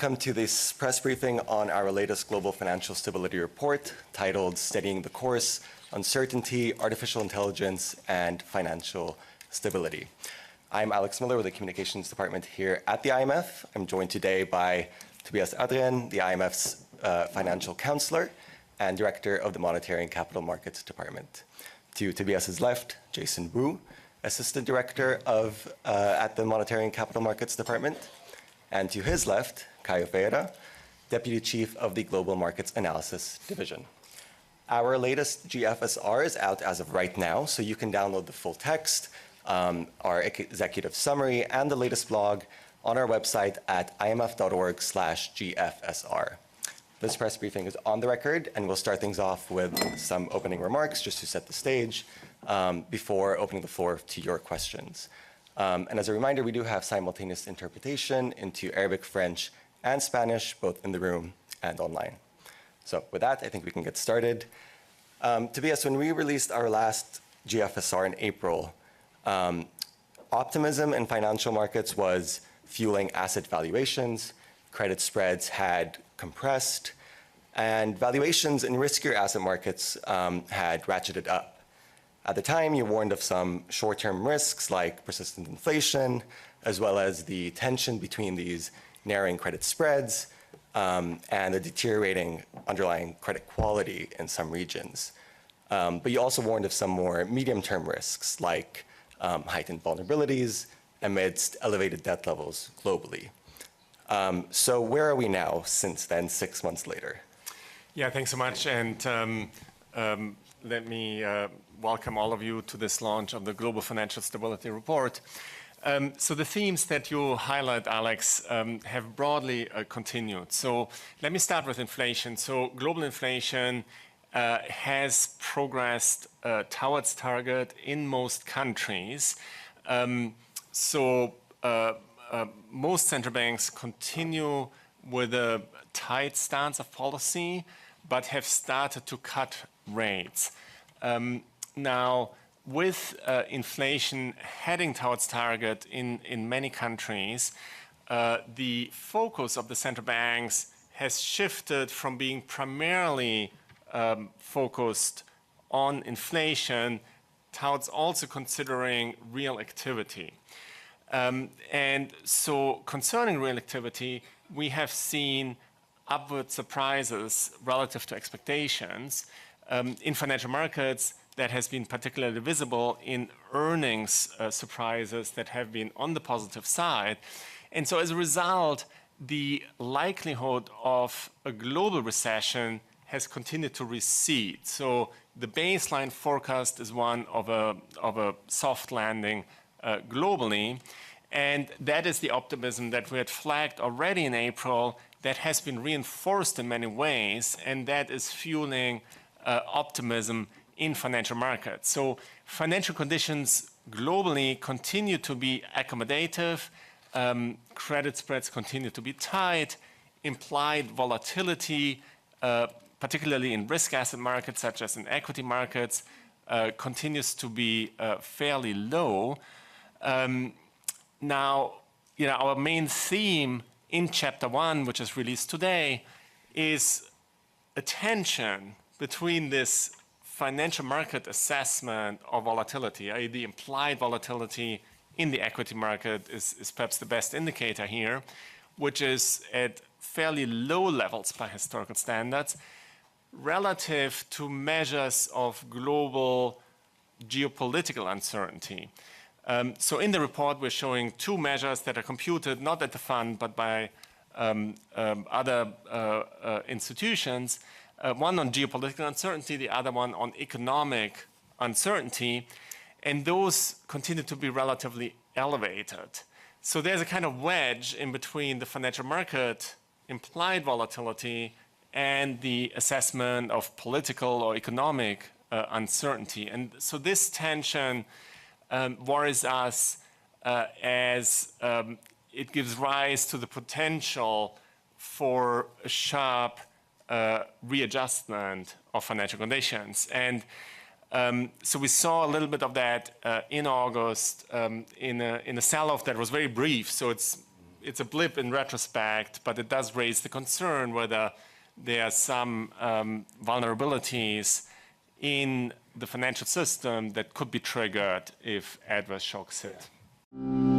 Welcome to this press briefing on our latest Global Financial Stability Report titled Steadying the Course, Uncertainty, Artificial Intelligence, and Financial Stability. I'm Alex Miller with the Communications Department here at the IMF. I'm joined today by Tobias Adrien, the IMF's Financial Counselor and Director of the Monetary and Capital Markets Department. To Tobias's left, Jason Wu, Assistant Director at the Monetary and Capital Markets Department. And to his left, Caio Ferreira, Deputy Chief of the Global Markets Analysis Division. Our latest GFSR is out as of right now, so you can download the full text, our executive summary, and the latest blog on our website at imf.org/GFSR. This press briefing is on the record, and we'll start things off with some opening remarks just to set the stage before opening the floor to your questions. And as a reminder, we do have simultaneous interpretation into Arabic, French, and Spanish, both in the room and online. So with that, I think we can get started. Tobias, when we released our last GFSR in April, optimism in financial markets was fueling asset valuations, credit spreads had compressed, and valuations in riskier asset markets had ratcheted up. At the time, you warned of some short-term risks like persistent inflation, as well as the tension between these narrowing credit spreads and the deteriorating underlying credit quality in some regions. But you also warned of some more medium-term risks like heightened vulnerabilities amidst elevated debt levels globally. So where are we now since then, 6 months later? Yeah, thanks so much. And let me welcome all of you to this launch of the Global Financial Stability Report. So the themes that you highlight, Alex, have broadly continued. So let me start with inflation. So global inflation has progressed towards target in most countries. Most central banks continue with a tight stance of policy, but have started to cut rates. Now, with inflation heading towards target in many countries, the focus of the central banks has shifted from being primarily focused on inflation towards also considering real activity. And so concerning real activity, we have seen upward surprises relative to expectations. In financial markets, that has been particularly visible in earnings surprises that have been on the positive side. And so as a result, the likelihood of a global recession has continued to recede. So the baseline forecast is one of a soft landing globally. And that is the optimism that we had flagged already in April that has been reinforced in many ways, and that is fueling optimism in financial markets. So financial conditions globally continue to be accommodative, credit spreads continue to be tight, implied volatility, particularly in risk asset markets such as in equity markets, continues to be fairly low. Now, our main theme in Chapter 1, which is released today, is a tension between this financial market assessment of volatility, i.e. the implied volatility in the equity market is perhaps the best indicator here, which is at fairly low levels by historical standards, relative to measures of global geopolitical uncertainty. So in the report, we're showing two measures that are computed not at the fund, but by other institutions, one on geopolitical uncertainty, the other one on economic uncertainty, and those continue to be relatively elevated. So there's a kind of wedge in between the financial market implied volatility and the assessment of political or economic uncertainty. And so this tension worries us as it gives rise to the potential for a sharp readjustment of financial conditions. And so we saw a little bit of that in August in a sell-off that was very brief. So it's it's a blip in retrospect, but it does raise the concern whether there are some vulnerabilities in the financial system that could be triggered if adverse shocks hit.